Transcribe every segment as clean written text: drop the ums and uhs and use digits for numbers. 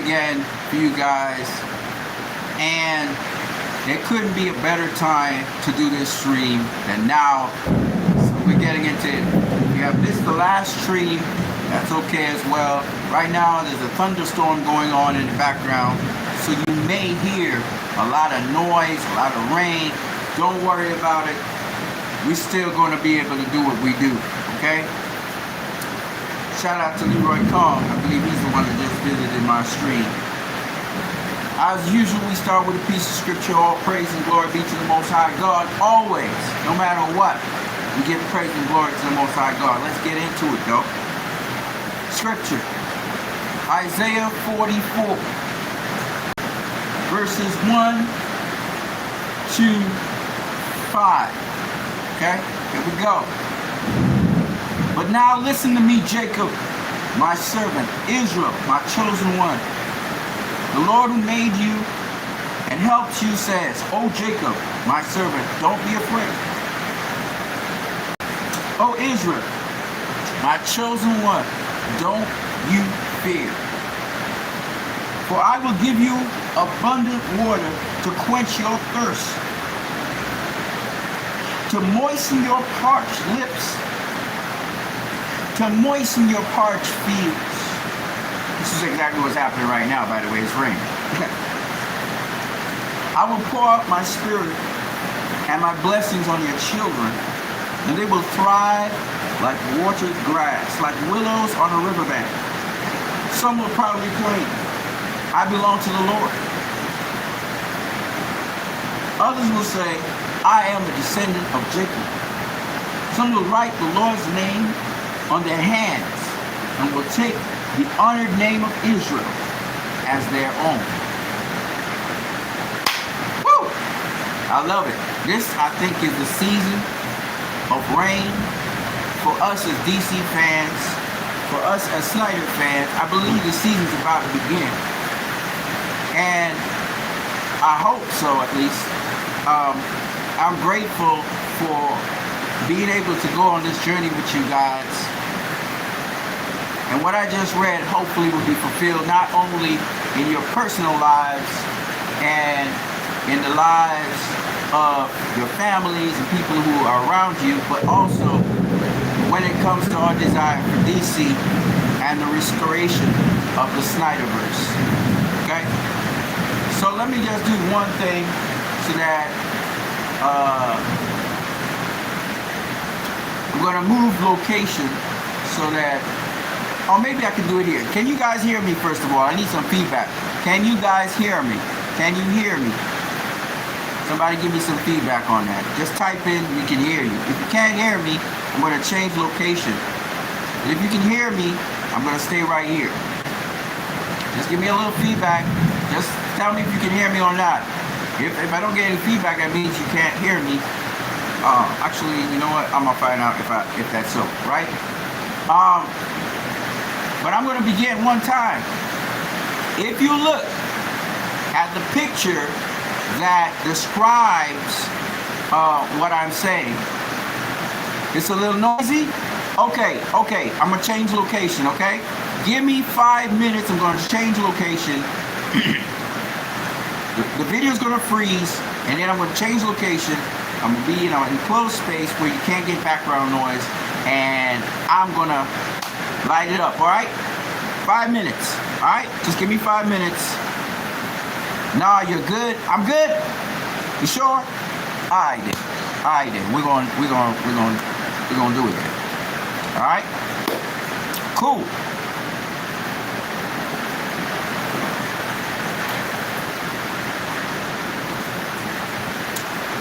again for you guys, and there couldn't be a better time to do this stream than now. So we're getting into it. We have this the last stream. That's okay as well. Right now there's a thunderstorm going on in the background, so you may hear a lot of noise, a lot of rain. Don't worry about it. We're still going to be able to do what we do, okay? Shout out to Leroy Kong. I believe he's the one that just visited my stream. As usual, we start with a piece of scripture. All praise and glory be to the Most High God. Always, no matter what, we give praise and glory to the Most High God. Let's get into it, though. Scripture. Isaiah 44. Verses 1 to 5. Okay? Here we go. But now listen to me, Jacob, my servant, Israel, my chosen one. The Lord who made you and helped you says, O Jacob, my servant, don't be afraid. O Israel, my chosen one, don't you fear. For I will give you abundant water to quench your thirst, to moisten your parched lips, to moisten your parched fields. This is exactly what's happening right now, by the way. It's raining. I will pour out my spirit and my blessings on your children, and they will thrive like watered grass, like willows on a riverbank. Some will probably claim, I belong to the Lord. Others will say, I am a descendant of Jacob. Some will write the Lord's name on their hands and will take the honored name of Israel as their own. Woo! I love it. This, I think, is the season of rain for us as DC fans, for us as Snyder fans. I believe the season's about to begin. And I hope so, at least. I'm grateful for being able to go on this journey with you guys. And what I just read hopefully will be fulfilled not only in your personal lives and in the lives of your families and people who are around you, but also when it comes to our desire for DC and the restoration of the Snyderverse. Okay? So let me just do one thing so that I'm going to move location so that, or maybe I can do it here. Can you guys hear me, first of all? I need some feedback. Can you guys hear me? Can you hear me? Somebody give me some feedback on that. Just type in, we can hear you. If you can't hear me, I'm going to change location. But if you can hear me, I'm going to stay right here. Just give me a little feedback. Just tell me if you can hear me or not. If I don't get any feedback, that means you can't hear me. Actually, you know what? I'm going to find out if that's so, right? But I'm going to begin one time. If you look at the picture that describes what I'm saying, it's a little noisy. Okay, I'm going to change location, okay? Give me 5 minutes. I'm going to change location. The video is going to freeze, and then I'm going to change location. I'm going to be in an enclosed space where you can't get background noise, and I'm going to light it up, all right? 5 minutes, all right? Just give me 5 minutes. Nah, you're good. I'm good. You sure? I did. We're going to do it then. All right? Cool.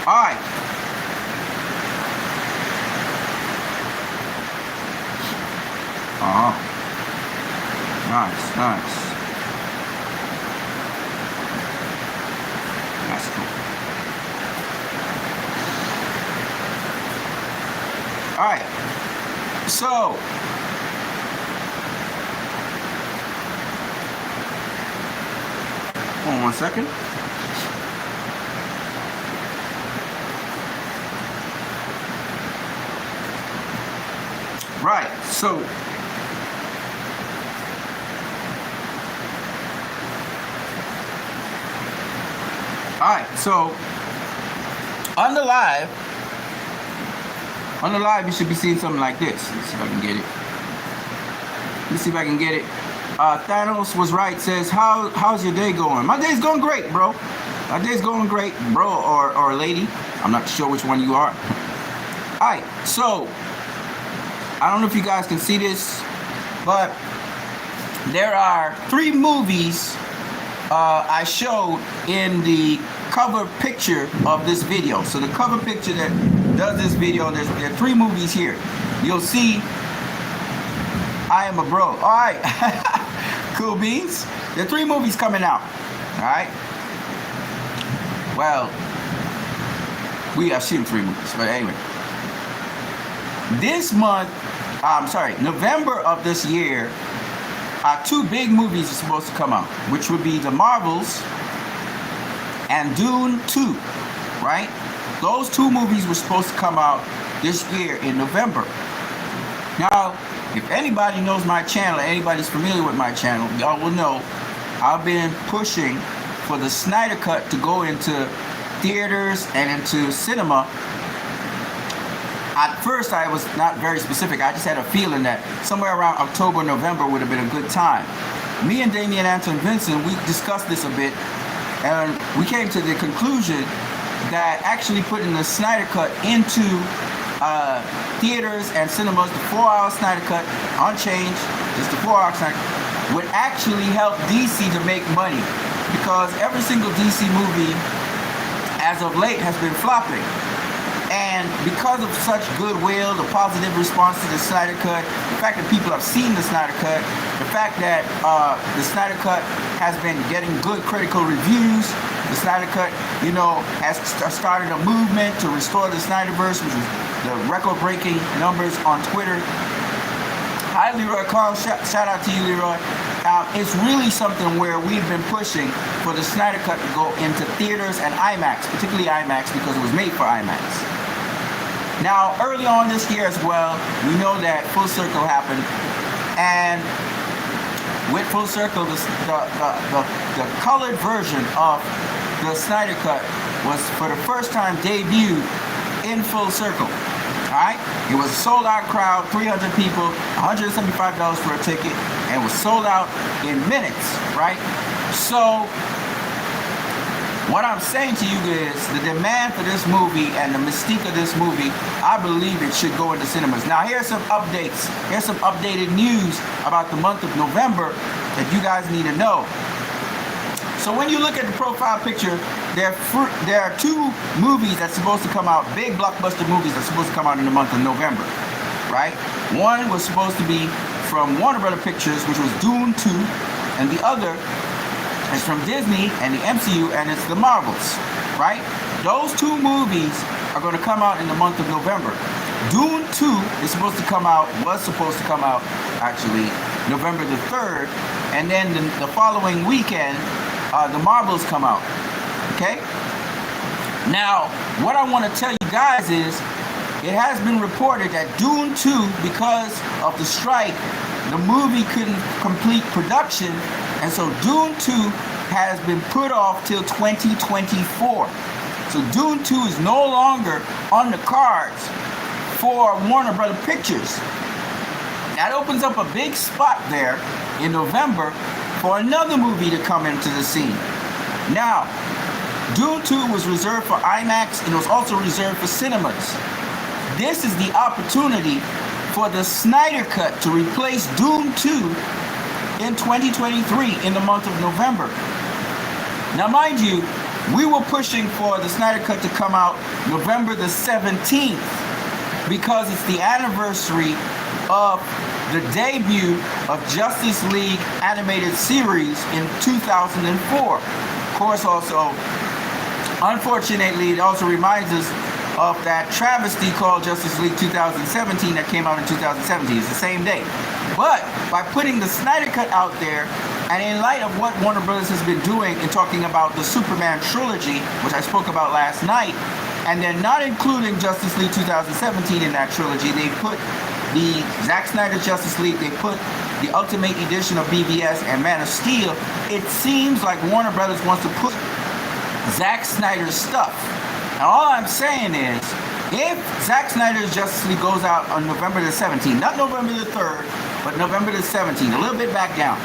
All right. Nice. That's cool. All right. So, hold on 1 second. Right. So, Alright, so on the live, you should be seeing something like this. Let's see if I can get it. Let's see if I can get it. Thanos was right, says, how's your day going? My day's going great, bro. My day's going great, bro or lady. I'm not sure which one you are. Alright, so I don't know if you guys can see this, but there are 3 movies I showed in the cover picture of this video. So the cover picture that does this video, there are 3 movies here. You'll see I Am a Bro. Alright. Cool beans. There are 3 movies coming out. Alright. Well, we have seen 3 movies, but anyway. This month, November of this year, 2 big movies are supposed to come out, which would be The Marvels and Dune 2, right? Those 2 movies were supposed to come out this year in November. Now, if anybody knows my channel, anybody's familiar with my channel, y'all will know I've been pushing for the Snyder Cut to go into theaters and into cinema. At first, I was not very specific. I just had a feeling that somewhere around October, November would have been a good time. Me and Damian Anton Vincent, we discussed this a bit, and we came to the conclusion that actually putting the Snyder Cut into theaters and cinemas, the 4-hour Snyder Cut, unchanged, just the 4-hour Snyder Cut, would actually help DC to make money, because every single DC movie, as of late, has been flopping. And because of such goodwill, the positive response to the Snyder Cut, the fact that people have seen the Snyder Cut, the fact that the Snyder Cut has been getting good critical reviews, the Snyder Cut, you know, has started a movement to restore the Snyderverse, which is the record-breaking numbers on Twitter. Hi, Leroy Carl. Shout out to you, Leroy. It's really something where we've been pushing for the Snyder Cut to go into theaters and IMAX, particularly IMAX, because it was made for IMAX. Now, early on this year as well, we know that Full Circle happened, and with Full Circle, the colored version of the Snyder Cut was for the first time debuted in Full Circle. Alright? It was a sold out crowd, 300 people, $175 for a ticket, and was sold out in minutes, right? So, what I'm saying to you is the demand for this movie and the mystique of this movie, I believe it should go into cinemas. Now, here's some updates. Here's some updated news about the month of November that you guys need to know. So when you look at the profile picture, there are 2 movies that's supposed to come out, big blockbuster movies that's supposed to come out in the month of November, right? One was supposed to be from Warner Brothers Pictures, which was Dune 2, and the other is from Disney and the MCU, and it's The Marvels, right? Those 2 movies are going to come out in the month of November. Dune 2 was supposed to come out actually November the 3rd, and then the following weekend, The Marvels come out, okay? Now, what I want to tell you guys is, it has been reported that Dune 2, because of the strike, the movie couldn't complete production, and so Dune 2 has been put off till 2024. So Dune 2 is no longer on the cards for Warner Brothers Pictures. That opens up a big spot there in November for another movie to come into the scene. Now, Dune 2 was reserved for IMAX, and it was also reserved for cinemas. This is the opportunity for the Snyder Cut to replace Dune 2 in 2023 in the month of November. Now, mind you, we were pushing for the Snyder Cut to come out November the 17th because it's the anniversary of the debut of Justice League animated series in 2004. Of course, also, unfortunately, it also reminds us of that travesty called Justice League 2017 that came out in 2017. It's the same day. But by putting the Snyder Cut out there, and in light of what Warner Brothers has been doing in talking about the Superman trilogy, which I spoke about last night, and then not including Justice League 2017 in that trilogy, they put the Zack Snyder Justice League, they put the Ultimate Edition of BVS and Man of Steel. It seems like Warner Brothers wants to put Zack Snyder's stuff. And all I'm saying is, if Zack Snyder's Justice League goes out on November the 17th, not November the 3rd, but November the 17th, a little bit back down,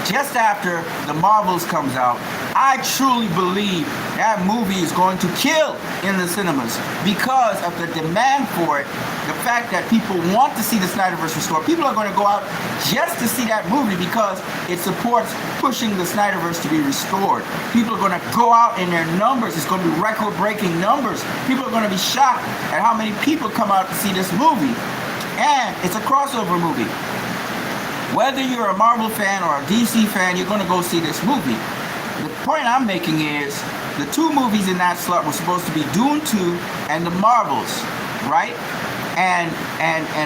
just after the Marvels comes out, I truly believe that movie is going to kill in the cinemas because of the demand for it, the fact that people want to see the Snyderverse restored. People are going to go out just to see that movie because it supports pushing the Snyderverse to be restored. People are going to go out in their numbers. It's going to be record-breaking numbers. People are going to be shocked at how many people come out to see this movie. And it's a crossover movie. Whether you're a Marvel fan or a DC fan, you're going to go see this movie. The point I'm making is the two movies in that slot were supposed to be Dune 2 and the Marvels, right? And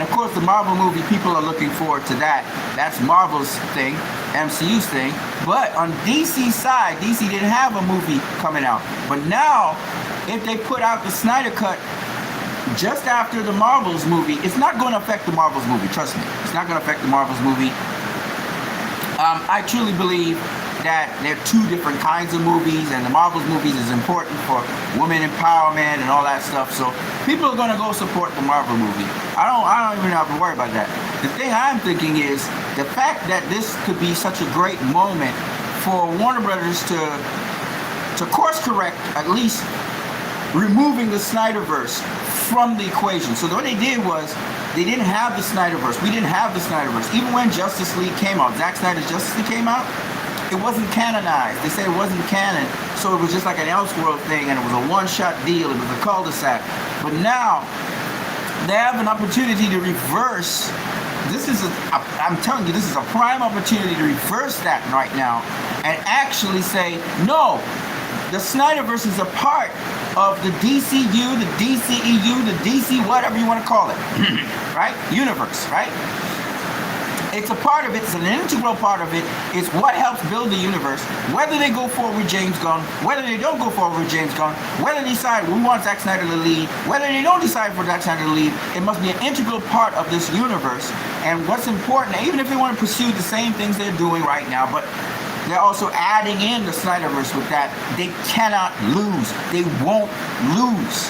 of course the Marvel movie, people are looking forward to that. That's Marvel's thing, MCU's thing. But on DC's side, DC didn't have a movie coming out. But now, if they put out the Snyder Cut just after the Marvels movie, it's not going to affect the Marvels movie, trust me. It's not going to affect the Marvels movie. I truly believe that they're two different kinds of movies, and the Marvels movies is important for women empowerment and all that stuff. So people are going to go support the Marvel movie. I don't even have to worry about that. The thing I'm thinking is the fact that this could be such a great moment for Warner Brothers to course correct, at least removing the Snyderverse from the equation. So what they did was they didn't have the Snyderverse. We didn't have the Snyderverse. Even when Justice League came out, Zack Snyder's Justice League came out, it wasn't canonized. They said it wasn't canon, so it was just like an Elseworld thing, and it was a one-shot deal. It was a cul-de-sac. But now they have an opportunity to reverse. I'm telling you, this is a prime opportunity to reverse that right now and actually say, no, the Snyderverse is a part of the DCU, the DCEU, the DC, whatever you want to call it, right? Universe, right? It's a part of it. It's an integral part of it. It's what helps build the universe. Whether they go forward with James Gunn, whether they don't go forward with James Gunn, whether they decide we want Zack Snyder to lead, whether they don't decide for Zack Snyder to lead, it must be an integral part of this universe. And what's important, even if they want to pursue the same things they're doing right now, but they're also adding in the Snyderverse with that, they cannot lose. They won't lose.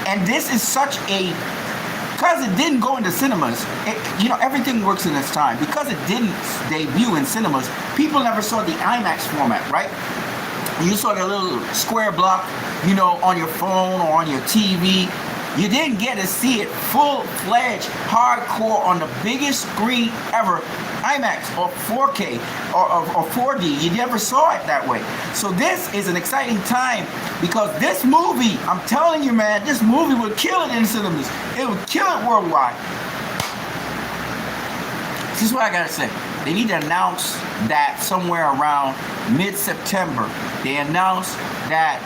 And this is such a, because it didn't go into cinemas, everything works in its time. Because it didn't debut in cinemas, people never saw the IMAX format, right? You saw the little square block, on your phone or on your TV. You didn't get to see it full-fledged, hardcore on the biggest screen ever, IMAX or 4K or 4D. You never saw it that way. So this is an exciting time because this movie, I'm telling you, man, this movie will kill it in cinemas. It will kill it worldwide. This is what I gotta say. They need to announce that somewhere around mid-September. They announced that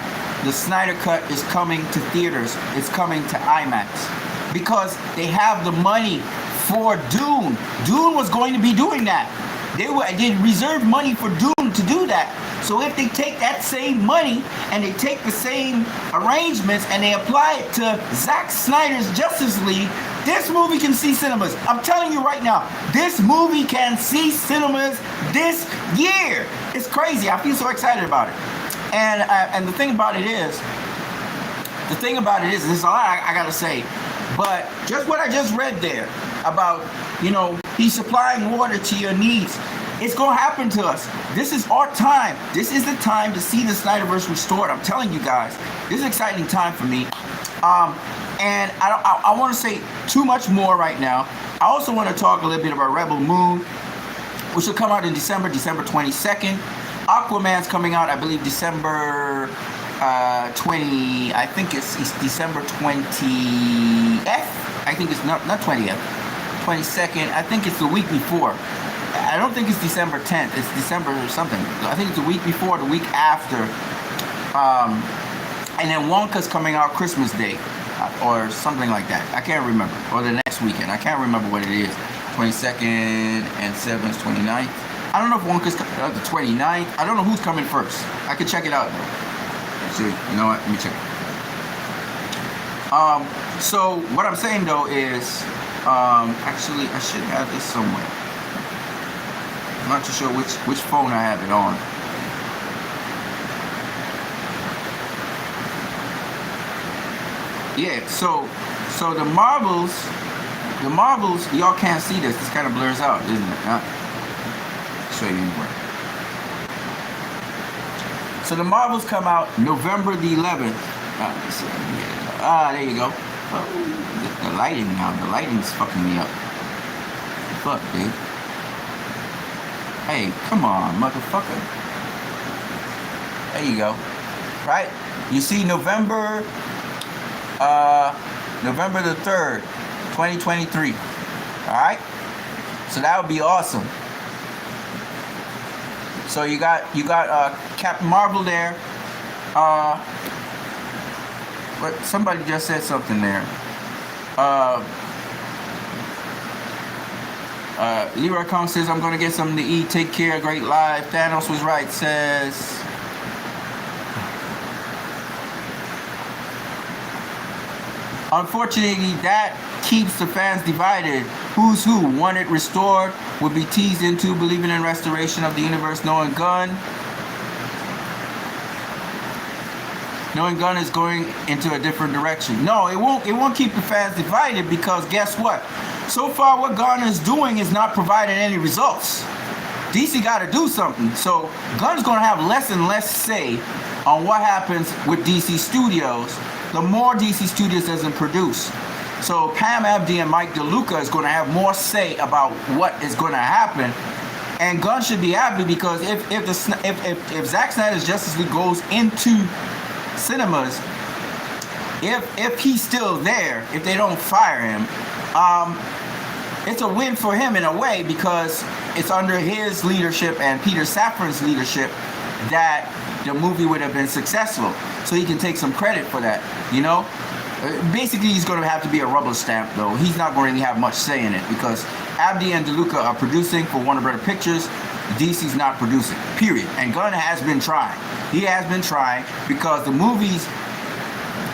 the Snyder Cut is coming to theaters. It's coming to IMAX. Because they have the money for Dune. Dune was going to be doing that. They reserved money for Dune to do that. So if they take that same money and they take the same arrangements and they apply it to Zack Snyder's Justice League, this movie can see cinemas. I'm telling you right now, this movie can see cinemas this year. It's crazy. I feel so excited about it. And the thing about it is, there's a lot I gotta say, but just what I just read there about, he's supplying water to your needs. It's gonna happen to us. This is our time. This is the time to see the Snyderverse restored. I'm telling you guys, this is an exciting time for me. And I want to say too much more right now. I also want to talk a little bit about Rebel Moon, which will come out in December 22nd. Aquaman's coming out, I believe, December 20. I think it's December 20th. I think it's not 20th, 22nd. I think it's the week before. I don't think it's December 10th. It's December something. I think it's the week before, the week after. And then Wonka's coming out Christmas Day, or something like that. I can't remember. Or the next weekend. I can't remember what it is. 22nd and 7th, 29th. I don't know if Wonka's coming out the 29th. I don't know who's coming first. I could check it out though. See, you know what? Let me check. So what I'm saying though is, actually I should have this somewhere. I'm not too sure which phone I have it on. Yeah, so the Marvels, y'all can't see this. This kind of blurs out, isn't it? Show you anyway. So the Marvels come out November the 11th. There you go. Oh, the lighting now. The lighting's fucking me up. Fuck, dude. Hey, come on, motherfucker. There you go. Right? You see November the 3rd, 2023. Alright? So that would be awesome. So you got Captain Marvel there. But somebody just said something there. Leroy Kong says, I'm gonna get something to eat. Take care. Great live. Thanos was right, says. Unfortunately, that keeps the fans divided. Who's who? Want it restored? Will be teased into believing in restoration of the universe, knowing Gunn is going into a different direction. No, it won't keep the fans divided, because guess what? So far, what Gunn is doing is not providing any results. DC got to do something. So Gunn's going to have less and less say on what happens with DC Studios the more DC Studios doesn't produce. So Pam Abdi and Mike DeLuca is going to have more say about what is going to happen. And Gunn should be happy, because if Zack Snyder's Justice League goes into cinemas, if he's still there, if they don't fire him, it's a win for him in a way, because it's under his leadership and Peter Safran's leadership that the movie would have been successful. So he can take some credit for that, you know? Basically, he's going to have to be a rubber stamp, though. He's not going to really have much say in it, because Abdi and DeLuca are producing for Warner Brother Pictures. DC's not producing, period. And Gunn has been trying. He has been trying, because the movies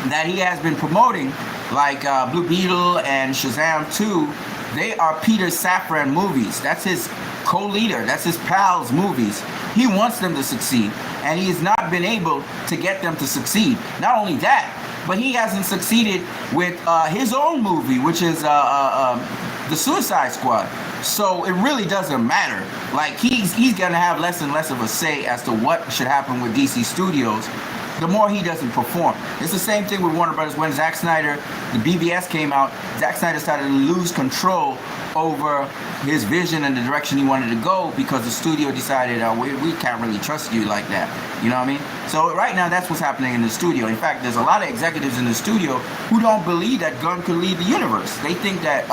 that he has been promoting, like Blue Beetle and Shazam 2, they are Peter Safran movies. That's his co-leader. That's his pal's movies. He wants them to succeed, and he has not been able to get them to succeed. Not only that, but he hasn't succeeded with his own movie, which is The Suicide Squad. So it really doesn't matter. Like, he's going to have less and less of a say as to what should happen with DC Studios the more he doesn't perform. It's the same thing with Warner Brothers. When Zack Snyder, the BVS came out, Zack Snyder started to lose control over his vision and the direction he wanted to go, because the studio decided, we can't really trust you like that. You know what I mean? So right now, that's what's happening in the studio. In fact, there's a lot of executives in the studio who don't believe that Gunn could lead the universe. They think that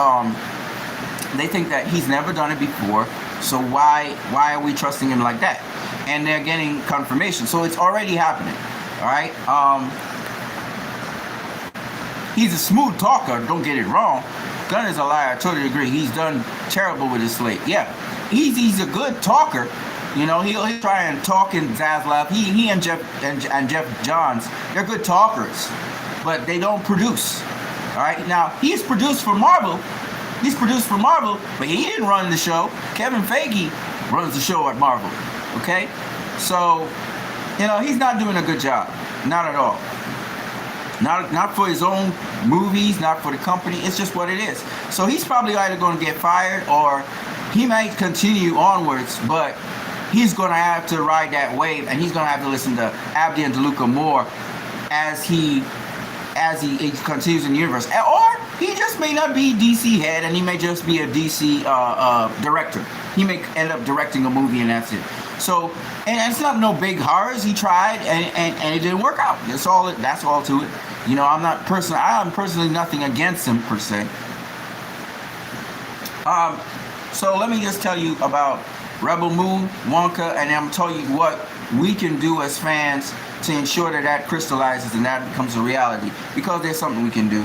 he's never done it before. So why are we trusting him like that? And they're getting confirmation. So it's already happening. All right. He's a smooth talker. Don't get it wrong. Gunn is a liar. I totally agree. He's done terrible with his slate. Yeah, he's a good talker. You know, he'll try and talk in Zaslav. He and Jeff Johns, they're good talkers, but they don't produce. All right. Now, he's produced for Marvel. But he didn't run the show. Kevin Feige runs the show at Marvel. Okay, so. You know, he's not doing a good job. Not at all. Not for his own movies, not for the company. It's just what it is. So he's probably either going to get fired, or he might continue onwards, but he's going to have to ride that wave, and he's going to have to listen to Abdi and DeLuca more as he continues in the universe. Or he just may not be DC head, and he may just be a DC director. He may end up directing a movie, and that's it. So, and it's not no big horrors. He tried, and it didn't work out. That's all to it. You know, I'm personally nothing against him per se. So let me just tell you about Rebel Moon, Wonka, and I'm telling you what we can do as fans to ensure that crystallizes and that becomes a reality, because there's something we can do.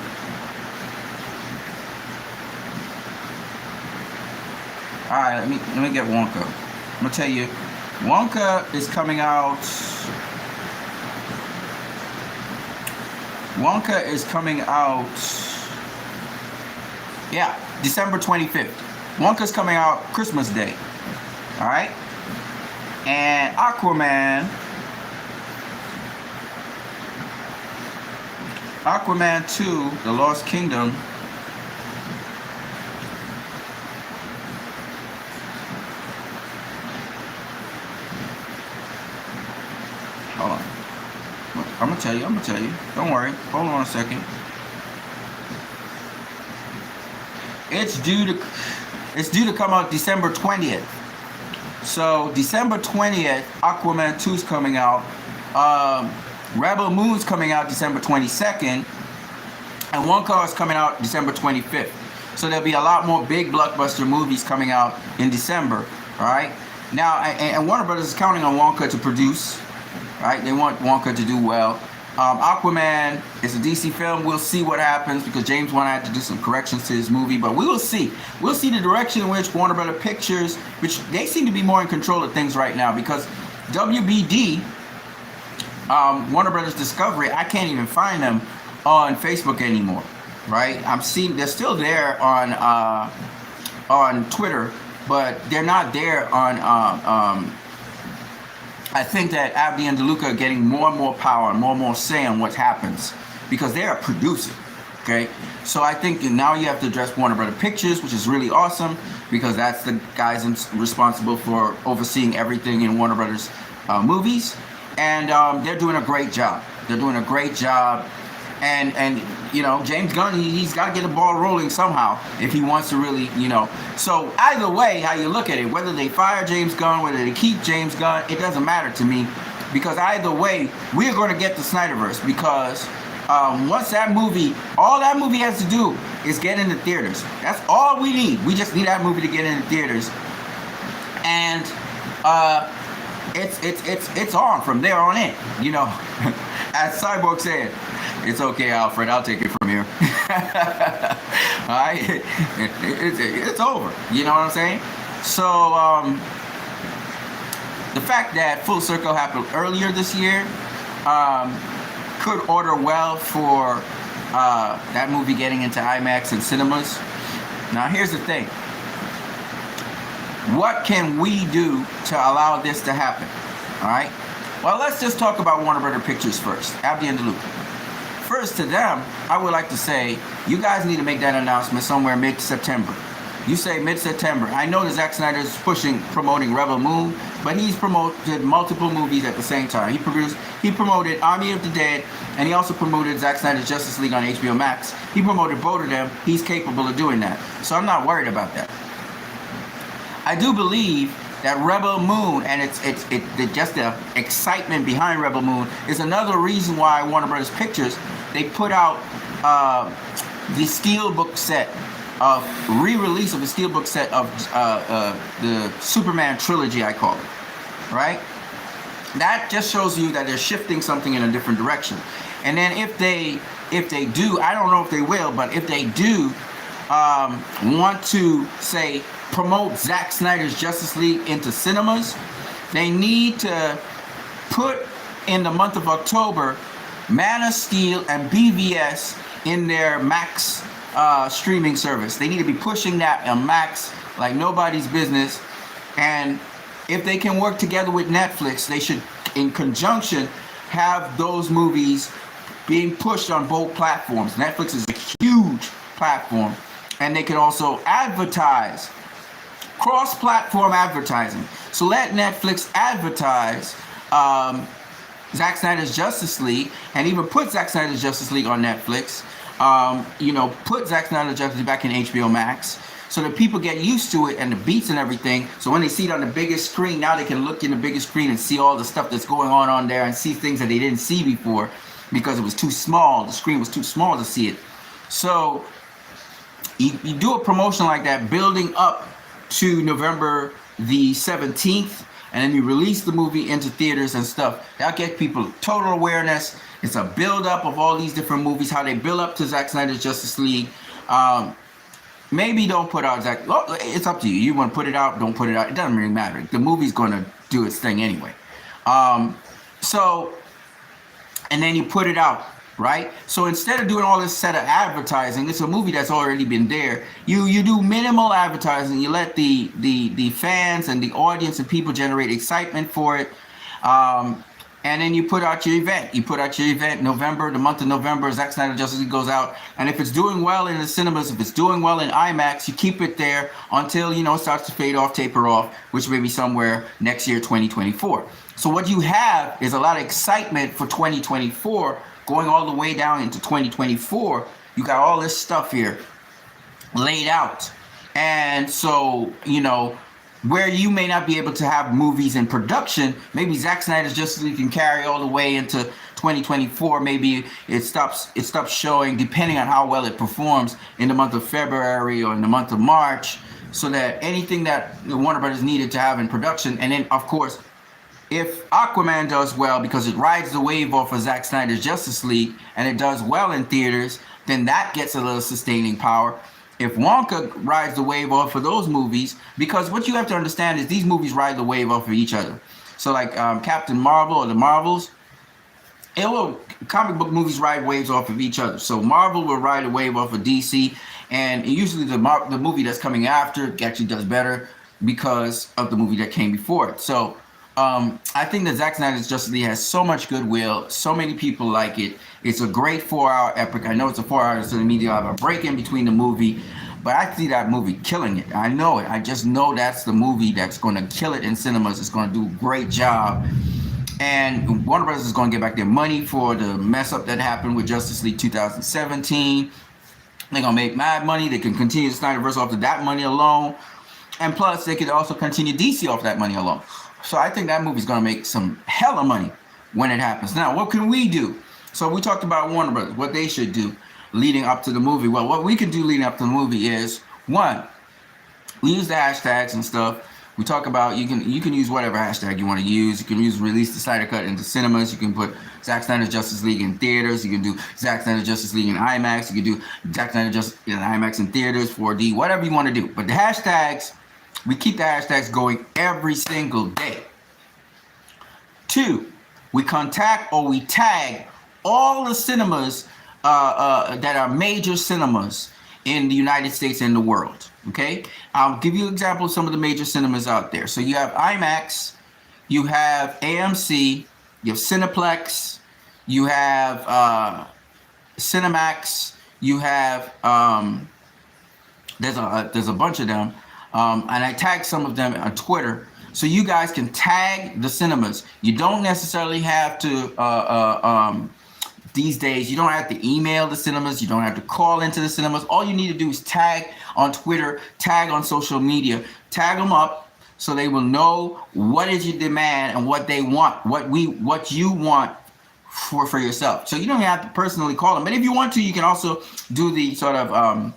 All right, let me get Wonka. I'm gonna tell you, Wonka is coming out. Yeah, December 25th. Wonka's coming out Christmas Day. All right, and Aquaman 2, The Lost Kingdom. Hold on. I'm gonna tell you. Don't worry. Hold on a second. It's due to come out December 20th. So December 20th, Aquaman 2 is coming out. Rebel Moon's coming out December 22nd. And Wonka is coming out December 25th. So there'll be a lot more big blockbuster movies coming out in December. All right. Now, and Warner Brothers is counting on Wonka to produce. Right? They want Wonka to do well. Aquaman is a DC film. We'll see what happens because James Wan had to do some corrections to his movie, but we will see. We'll see the direction in which Warner Brothers Pictures, which they seem to be more in control of things right now because WBD, Warner Brothers Discovery, I can't even find them on Facebook anymore. Right? I'm seeing they're still there on Twitter, but they're not there on. I think that Abdi and DeLuca are getting more and more power and more say on what happens because they are producing, okay? So I think now you have to address Warner Brothers Pictures, which is really awesome because that's the guys responsible for overseeing everything in Warner Brothers movies. And they're doing a great job. And you know, James Gunn, he's got to get the ball rolling somehow if he wants to really, you know. So either way, how you look at it, whether they fire James Gunn, whether they keep James Gunn, it doesn't matter to me because either way, we're going to get the Snyderverse because once that movie, all that movie has to do is get into theaters. That's all we need. We just need that movie to get into theaters. And it's on from there on in, you know. As Cyborg said, it's okay, Alfred, I'll take it from here. All right? It's over. You know what I'm saying? So, the fact that Full Circle happened earlier this year could order well for that movie getting into IMAX and cinemas. Now, here's the thing. What can we do to allow this to happen? All right? Well, let's just talk about Warner Brothers Pictures first. Abdi and DeLuca. First, to them, I would like to say, you guys need to make that announcement somewhere mid-September. You say mid-September. I know that Zack Snyder is promoting Rebel Moon, but he's promoted multiple movies at the same time. He promoted Army of the Dead, and he also promoted Zack Snyder's Justice League on HBO Max. He promoted both of them. He's capable of doing that. So I'm not worried about that. I do believe that Rebel Moon and it's just the excitement behind Rebel Moon is another reason why Warner Brothers Pictures, they put out the Steelbook set of re-release of the Steelbook set of the Superman trilogy, I call it, right? That just shows you that they're shifting something in a different direction. And then if they do, I don't know if they will, but if they do want to say promote Zack Snyder's Justice League into cinemas, they need to put in the month of October Man of Steel and BVS in their Max streaming service. They need to be pushing that on Max like nobody's business. And if they can work together with Netflix, they should, in conjunction, have those movies being pushed on both platforms. Netflix is a huge platform, and they can also advertise, cross-platform advertising. So let Netflix advertise Zack Snyder's Justice League, and even put Zack Snyder's Justice League on Netflix. Put Zack Snyder's Justice League back in HBO Max, so that people get used to it and the beats and everything. So when they see it on the biggest screen, now they can look in the biggest screen and see all the stuff that's going on there and see things that they didn't see before because it was too small. The screen was too small to see it. So you do a promotion like that, building up to November the 17th, and then you release the movie into theaters and stuff. That'll get people total awareness. It's a build-up of all these different movies, how they build up to Zack Snyder's Justice League. Maybe don't put out Zack. Well, it's up to you. You want to put it out, don't put it out. It doesn't really matter. The movie's going to do its thing anyway. And then you put it out, right? So instead of doing all this set of advertising, it's a movie that's already been there. You do minimal advertising. You let the fans and the audience and people generate excitement for it. And and then you put out your event. You put out your event November, the month of November, Zack Snyder Justice League goes out. And if it's doing well in the cinemas, if it's doing well in IMAX, you keep it there until, you know, it starts to fade off, taper off, which may be somewhere next year, 2024. So what you have is a lot of excitement for 2024, going all the way down into 2024. You got all this stuff here laid out. And so, you know, where you may not be able to have movies in production, maybe Zack Snyder's Justice League can carry all the way into 2024. Maybe it stops showing, depending on how well it performs, in the month of February or in the month of March, so that anything that Warner Brothers needed to have in production. And then, of course, if Aquaman does well, because it rides the wave off of Zack Snyder's Justice League, and it does well in theaters, then that gets a little sustaining power. If Wonka rides the wave off of those movies, because what you have to understand is these movies ride the wave off of each other. So like Captain Marvel or the Marvels, comic book movies ride waves off of each other. So Marvel will ride a wave off of DC, and usually the movie that's coming after actually does better because of the movie that came before it. So I think that Zack Snyder's Justice League has so much goodwill. So many people like it. It's a great 4-hour epic. I know it's a 4-hour, so the media have a break in between the movie, but I see that movie killing it. I know it. I just know that's the movie that's going to kill it in cinemas. It's going to do a great job. And Warner Brothers is going to get back their money for the mess up that happened with Justice League 2017. They're going to make mad money. They can continue the Snyderverse off of that money alone. And plus, they could also continue DC off that money alone. So I think that movie's going to make some hella money when it happens. Now, what can we do? So we talked about Warner Brothers, what they should do leading up to the movie. Well, what we can do leading up to the movie is, one, we use the hashtags and stuff. We talk about, you can use whatever hashtag you want to use. You can use release the Snyder Cut into cinemas. You can put Zack Snyder's Justice League in theaters. You can do Zack Snyder's Justice League in IMAX. You can do Zack Snyder's Justice in IMAX in theaters, 4D, whatever you want to do. But the hashtags, we keep the hashtags going every single day. 2, we contact or we tag all the cinemas that are major cinemas in the United States and the world. Okay, I'll give you an example of some of the major cinemas out there. So you have IMAX, you have AMC, you have Cineplex, you have Cinemax, you have there's a bunch of them, and I tagged some of them on Twitter. So you guys can tag the cinemas. You don't necessarily have to, these days, you don't have to email the cinemas. You don't have to call into the cinemas. All you need to do is tag on Twitter, tag on social media, tag them up so they will know what is your demand and what they want, what you want for yourself. So you don't have to personally call them. But if you want to, you can also do the sort of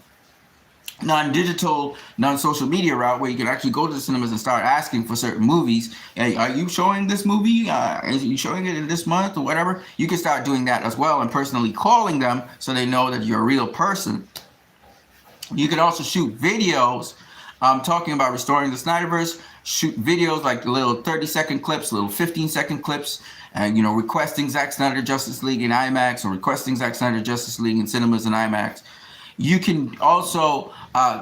non-digital, non-social media route where you can actually go to the cinemas and start asking for certain movies. Hey, are you showing this movie? Are you showing it in this month or whatever? You can start doing that as well and personally calling them so they know that you're a real person. You can also shoot videos talking about restoring the Snyderverse. Shoot videos like little 30-second clips, little 15-second clips, and requesting Zack Snyder Justice League in IMAX or requesting Zack Snyder Justice League in cinemas and IMAX. You can also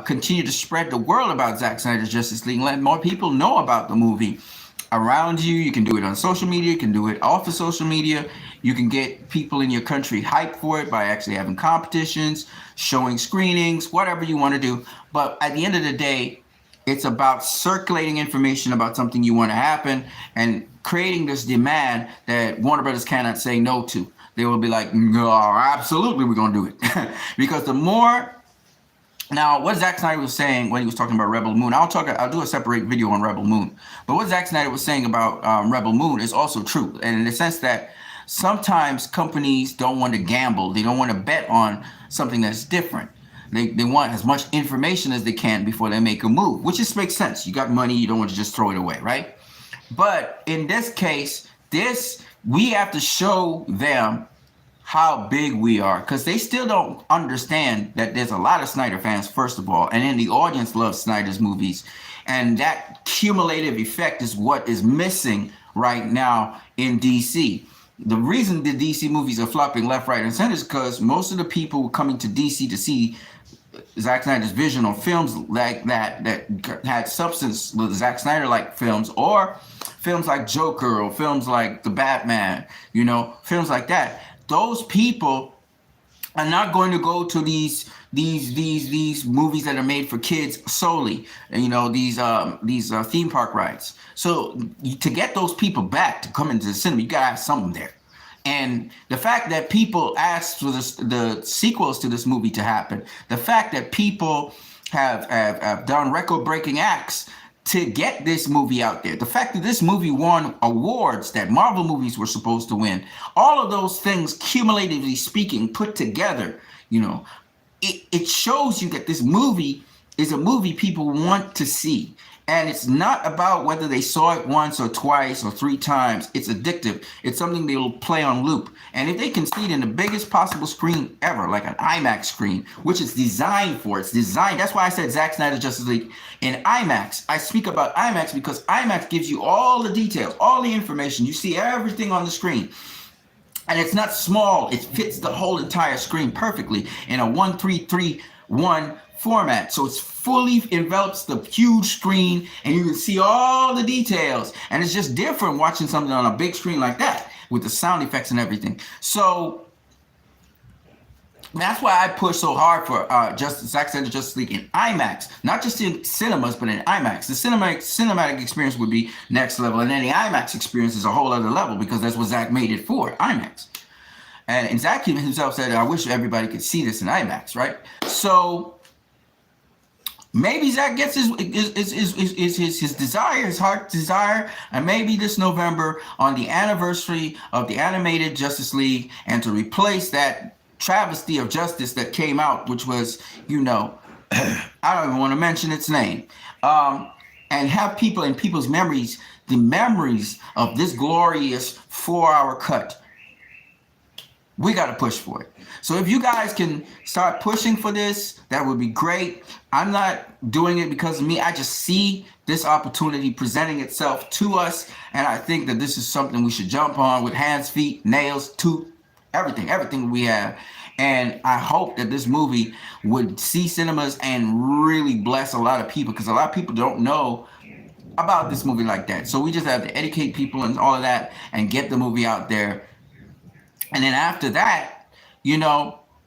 continue to spread the word about Zack Snyder's Justice League and let more people know about the movie around you. You can do it on social media. You can do it off of social media. You can get people in your country hyped for it by actually having competitions, showing screenings, whatever you want to do. But at the end of the day, it's about circulating information about something you want to happen and creating this demand that Warner Brothers cannot say no to. They will be like, no, absolutely, we're going to do it. Because the more... Now, what Zack Snyder was saying when he was talking about Rebel Moon, I'll do a separate video on Rebel Moon. But what Zack Snyder was saying about Rebel Moon is also true. And in the sense that sometimes companies don't want to gamble. They don't want to bet on something that's different. They want as much information as they can before they make a move, which just makes sense. You got money, you don't want to just throw it away, right? But in this case, we have to show them how big we are, because they still don't understand that there's a lot of Snyder fans, first of all, and then the audience loves Snyder's movies. And that cumulative effect is what is missing right now in DC. The reason the DC movies are flopping left, right, and center is because most of the people coming to DC to see Zack Snyder's vision or films like that had substance with Zack Snyder-like films, or films like Joker or films like The Batman, films like that. Those people are not going to go to these movies that are made for kids solely. These theme park rides. So to get those people back to come into the cinema, you gotta have something there. And the fact that people asked for the sequels to this movie to happen, the fact that people have done record-breaking acts to get this movie out there, the fact that this movie won awards that Marvel movies were supposed to win, all of those things, cumulatively speaking, put together, it shows you that this movie is a movie people want to see. And it's not about whether they saw it once or twice or 3 times. It's addictive. It's something they'll play on loop. And if they can see it in the biggest possible screen ever, like an IMAX screen, which is designed for, it's designed. That's why I said Zack Snyder's Justice League in IMAX. I speak about IMAX because IMAX gives you all the details, all the information. You see everything on the screen. And it's not small. It fits the whole entire screen perfectly in a 1:3:3:1 format. So it's fully envelops the huge screen and you can see all the details. And it's just different watching something on a big screen like that with the sound effects and everything. So that's why I push so hard for Zack Snyder's Justice League in IMAX, not just in cinemas, but in IMAX. The cinematic experience would be next level, and then the IMAX experience is a whole other level because that's what Zack made it for, IMAX. And Zack himself said, I wish everybody could see this in IMAX, right? So maybe Zack gets his desire, his heart's desire, and maybe this November on the anniversary of the animated Justice League, and to replace that travesty of justice that came out, which was, I don't even want to mention its name, and have people in people's memories, the memories of this glorious 4-hour cut. We got to push for it. So if you guys can start pushing for this, that would be great. I'm not doing it because of me. I just see this opportunity presenting itself to us. And I think that this is something we should jump on with hands, feet, nails, tooth, everything we have. And I hope that this movie would see cinemas and really bless a lot of people, because a lot of people don't know about this movie like that. So we just have to educate people and all of that and get the movie out there. And then after that,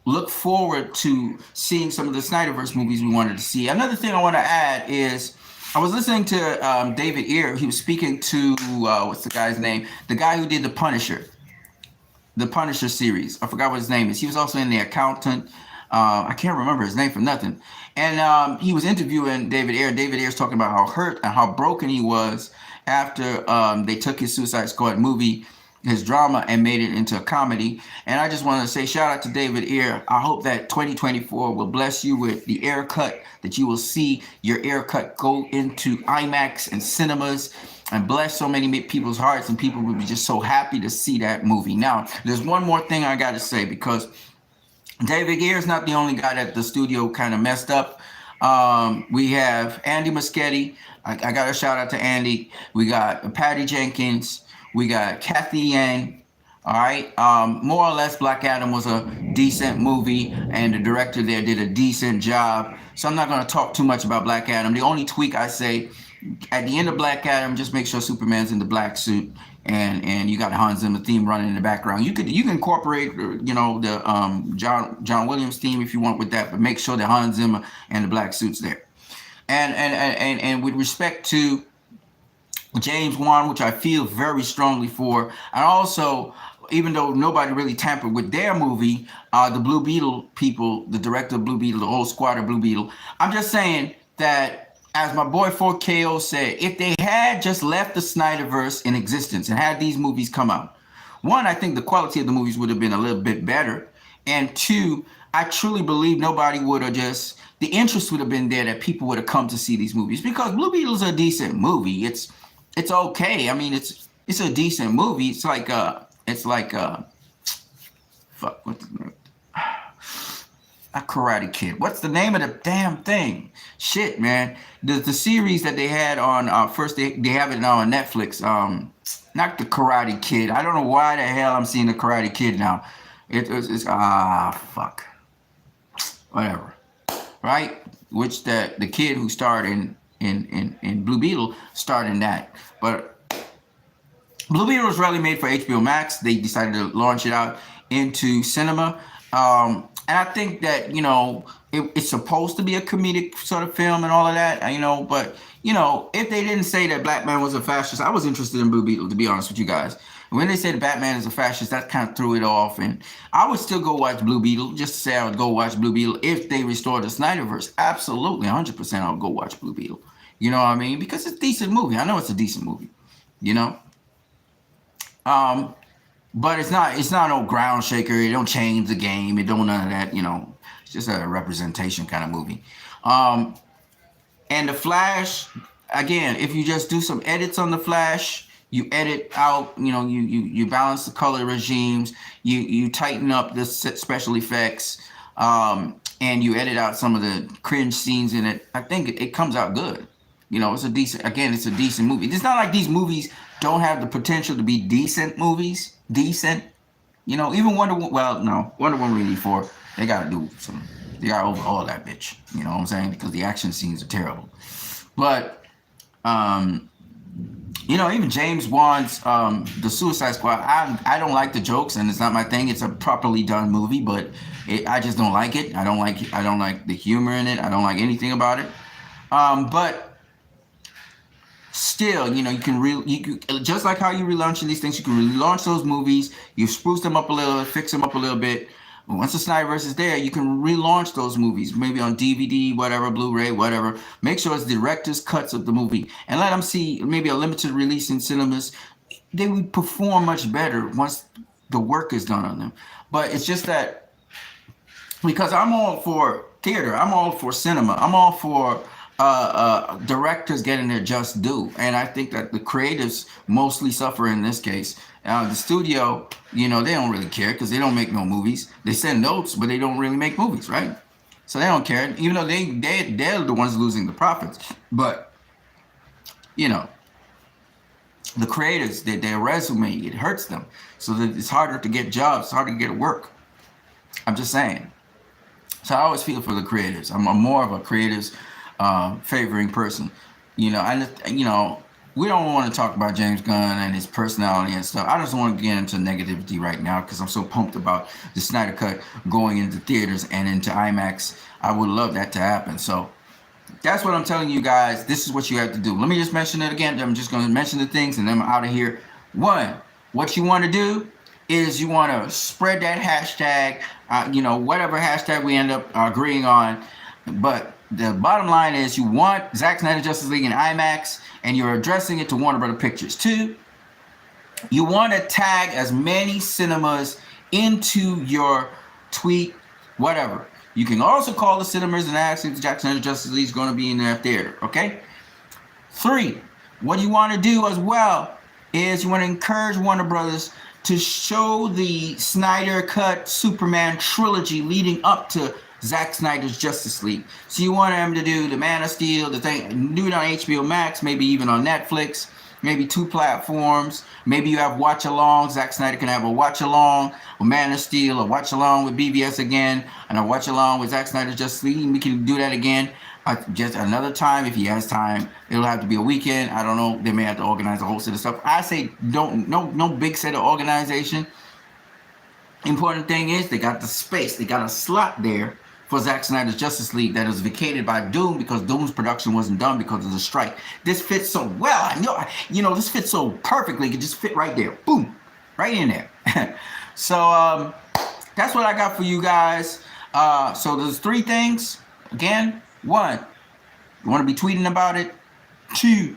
look forward to seeing some of the Snyderverse movies we wanted to see. Another thing I want to add is I was listening to David Ayer. He was speaking to, what's the guy's name? The guy who did The Punisher series. I forgot what his name is. He was also in The Accountant. I can't remember his name for nothing. And he was interviewing David Ayer. David Ayer's talking about how hurt and how broken he was after they took his Suicide Squad movie, his drama, and made it into a comedy. And I just want to say shout out to David Ayer. I hope that 2024 will bless you with the Ayer cut, that you will see your Ayer cut go into IMAX and cinemas and bless so many people's hearts, and people will be just so happy to see that movie. Now, there's one more thing I got to say, because David Ayer is not the only guy that the studio kind of messed up. We have Andy Muschietti. I got a shout out to Andy. We got Patty Jenkins. We got Kathy Yang. All right. More or less, Black Adam was a decent movie, and the director there did a decent job. So I'm not going to talk too much about Black Adam. The only tweak I say, at the end of Black Adam, just make sure Superman's in the black suit, and you got a Hans Zimmer theme running in the background. You can incorporate the John Williams theme if you want with that, but make sure the Hans Zimmer and the black suit's there. And with respect to James Wan, which I feel very strongly for, and also, even though nobody really tampered with their movie, the Blue Beetle people, the director of Blue Beetle, the whole squad of Blue Beetle, I'm just saying that, as my boy 4KO said, if they had just left the Snyderverse in existence and had these movies come out, one, I think the quality of the movies would have been a little bit better, and two, I truly believe nobody would have the interest would have been there, that people would have come to see these movies, because Blue Beetle's a decent movie. It's okay. I mean, it's a decent movie. It's like fuck, what's the name? A Karate Kid. What's the name of the damn thing? Shit, man. The series that they had on first they have it now on Netflix. Not the Karate Kid. I don't know why the hell I'm seeing the Karate Kid now. It's fuck. Whatever. Right? Which the kid who starred in Blue Beetle starred in that. But Blue Beetle was really made for HBO Max. They decided to launch it out into cinema. And I think that, it's supposed to be a comedic sort of film and all of that, but, if they didn't say that Batman was a fascist, I was interested in Blue Beetle, to be honest with you guys. When they said Batman is a fascist, that kind of threw it off. And I would still go watch Blue Beetle, just to say I would go watch Blue Beetle if they restored the Snyderverse. Absolutely, 100% I would go watch Blue Beetle. You know what I mean? Because it's a decent movie. I know it's a decent movie, you know? But it's not no ground shaker. It don't change the game. It don't none of that. It's just a representation kind of movie. And the Flash, again, if you just do some edits on the Flash, you edit out, you balance the color regimes, you tighten up the special effects, and you edit out some of the cringe scenes in it. I think it comes out good. It's a decent movie. It's not like these movies don't have the potential to be decent movies. Decent. Even Wonder Woman, Wonder Woman 84, they gotta overhaul that bitch. You know what I'm saying? Because the action scenes are terrible. But, even James Wan's The Suicide Squad, I don't like the jokes, and it's not my thing. It's a properly done movie, but I just don't like it. I don't like the humor in it. I don't like anything about it. But still, you can just like how you relaunching these things, you can relaunch those movies. You spruce them up a little, fix them up a little bit. Once the Snyderverse is there, you can relaunch those movies, maybe on DVD, whatever, Blu-ray, whatever. Make sure it's director's cuts of the movie, and let them see maybe a limited release in cinemas. They would perform much better once the work is done on them. But it's just that, because I'm all for theater, I'm all for cinema, I'm all for directors getting their just due, and I think that the creatives mostly suffer in this case. The studio, they don't really care because they don't make no movies. They send notes, but they don't really make movies, right? So they don't care, even though they're the ones losing the profits. But the creators, their resume, it hurts them, so that it's harder to get jobs, it's harder to get work. I'm just saying. So I always feel for the creators. I'm more of a creatives favoring person. We don't want to talk about James Gunn and his personality and stuff. I just don't want to get into negativity right now because I'm so pumped about the Snyder Cut going into theaters and into IMAX. I would love that to happen. So that's what I'm telling you guys. This is what you have to do. Let me just mention it again. I'm just going to mention the things and then I'm out of here. One, what you want to do is you want to spread that hashtag, whatever hashtag we end up agreeing on. But the bottom line is you want Zack Snyder Justice League in IMAX, and you're addressing it to Warner Brothers Pictures. Two, you want to tag as many cinemas into your tweet, whatever. You can also call the cinemas and ask if Zack Snyder Justice League is going to be in their theater, okay? Three, what you want to do as well is you want to encourage Warner Brothers to show the Snyder Cut Superman trilogy leading up to Zack Snyder's Justice League. So you want them to do the Man of Steel, do it on HBO Max, maybe even on Netflix, maybe 2 platforms. Maybe you have watch along. Zack Snyder can have a watch along with Man of Steel, a watch along with BVS again, and a watch along with Zack Snyder's Justice League. We can do that again just another time if he has time. It'll have to be a weekend. I don't know. They may have to organize a whole set of stuff. I say no big set of organization. Important thing is they got the space. They got a slot there for Zack Snyder's Justice League that was vacated by Doom because Doom's production wasn't done because of the strike. This fits so well. I know, this fits so perfectly. It could just fit right there. Boom. Right in there. So that's what I got for you guys. So there's 3 things. Again, 1, you want to be tweeting about it. 2,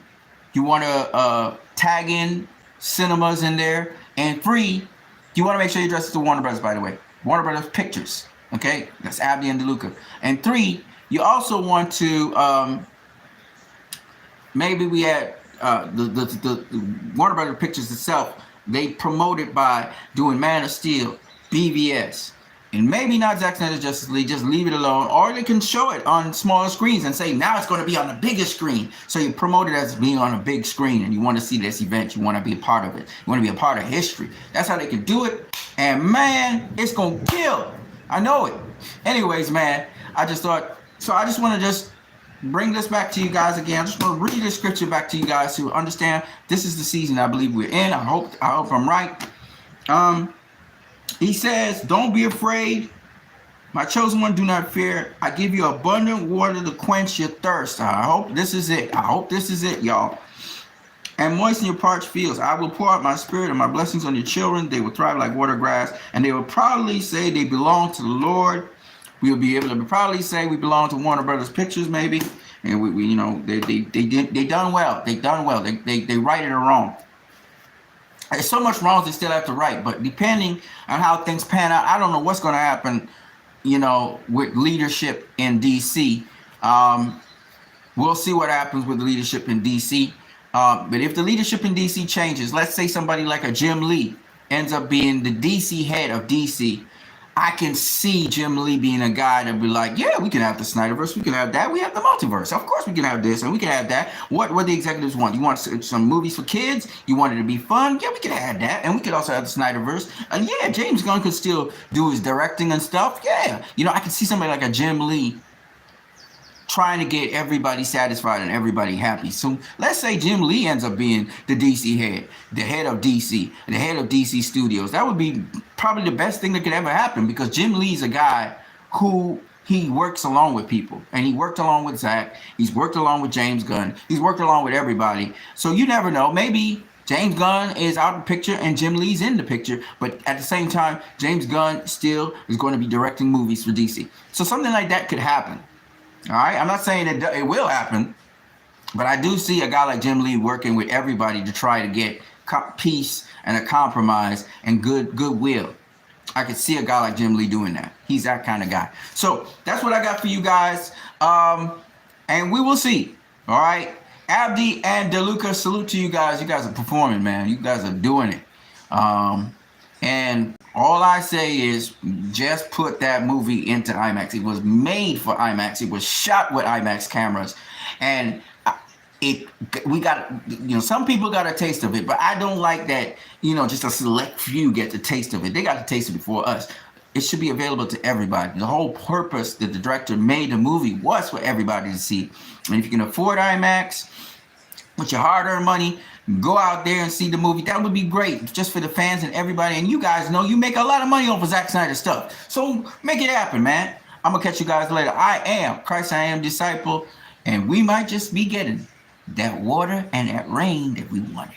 you want to tag in cinemas in there. And 3, you want to make sure you address it to Warner Brothers, by the way. Warner Brothers Pictures. Okay, that's Abdi and DeLuca. And 3, you also want to maybe we had the Warner Brothers Pictures itself. They promote it by doing Man of Steel, BVS, and maybe not Zack Snyder's Justice League. Just leave it alone, or they can show it on smaller screens and say now it's going to be on the biggest screen. So you promote it as being on a big screen, and you want to see this event. You want to be a part of it. You want to be a part of history. That's how they can do it. And man, it's gonna kill. I know it. Anyways, man, I just want to just bring this back to you guys again. I just want to read the scripture back to you guys to understand this is the season I believe we're in. I hope I'm right. He says, don't be afraid. My chosen one, do not fear. I give you abundant water to quench your thirst. I hope this is it. I hope this is it, y'all. And moisten your parched fields. I will pour out my spirit and my blessings on your children. They will thrive like water grass. And they will proudly say they belong to the Lord. We will be able to proudly say we belong to Warner Brothers Pictures, maybe. And we you know, they done well. They done well. They righted it wrong. There's so much wrong they still have to right. But depending on how things pan out, I don't know what's going to happen, you know, with leadership in D.C. We'll see what happens with the leadership in D.C. But if the leadership in D.C. changes, let's say somebody like a Jim Lee ends up being the D.C. head of D.C., I can see Jim Lee being a guy that be like, yeah, we can have the Snyderverse, we can have that, we have the multiverse, of course we can have this, and we can have that. What the executives want? You want some movies for kids? You want it to be fun? Yeah, we can have that, and we could also have the Snyderverse. And yeah, James Gunn could still do his directing and stuff. Yeah, you know, I can see somebody like a Jim Lee trying to get everybody satisfied and everybody happy. So let's say Jim Lee ends up being the DC head, the head of DC, the head of DC Studios. That would be probably the best thing that could ever happen, because Jim Lee's a guy who he works along with people, and he worked along with Zach. He's worked along with James Gunn. He's worked along with everybody. So you never know. Maybe James Gunn is out of the picture and Jim Lee's in the picture, but at the same time, James Gunn still is going to be directing movies for DC. So something like that could happen. All right, I'm not saying that it will happen, but I do see a guy like Jim Lee working with everybody to try to get peace and a compromise and goodwill. I could see a guy like Jim Lee doing that. He's that kind of guy. So that's what I got for you guys, and we will see. All right, Abdi and DeLuca, salute to you guys. You guys are performing, man. You guys are doing it. And all I say is just put that movie into IMAX. It was made for IMAX. It was shot with IMAX cameras. And we got, you know, some people got a taste of it, but I don't like that, you know, just a select few get the taste of it. They got to taste it before us. It should be available to everybody. The whole purpose that the director made the movie was for everybody to see. And if you can afford IMAX with your hard-earned money, go out there and see the movie. That would be great, just for the fans and everybody. And you guys know you make a lot of money off of Zack Snyder stuff. So make it happen, man. I'm going to catch you guys later. I am Christ, I am disciple. And we might just be getting that water and that rain that we wanted.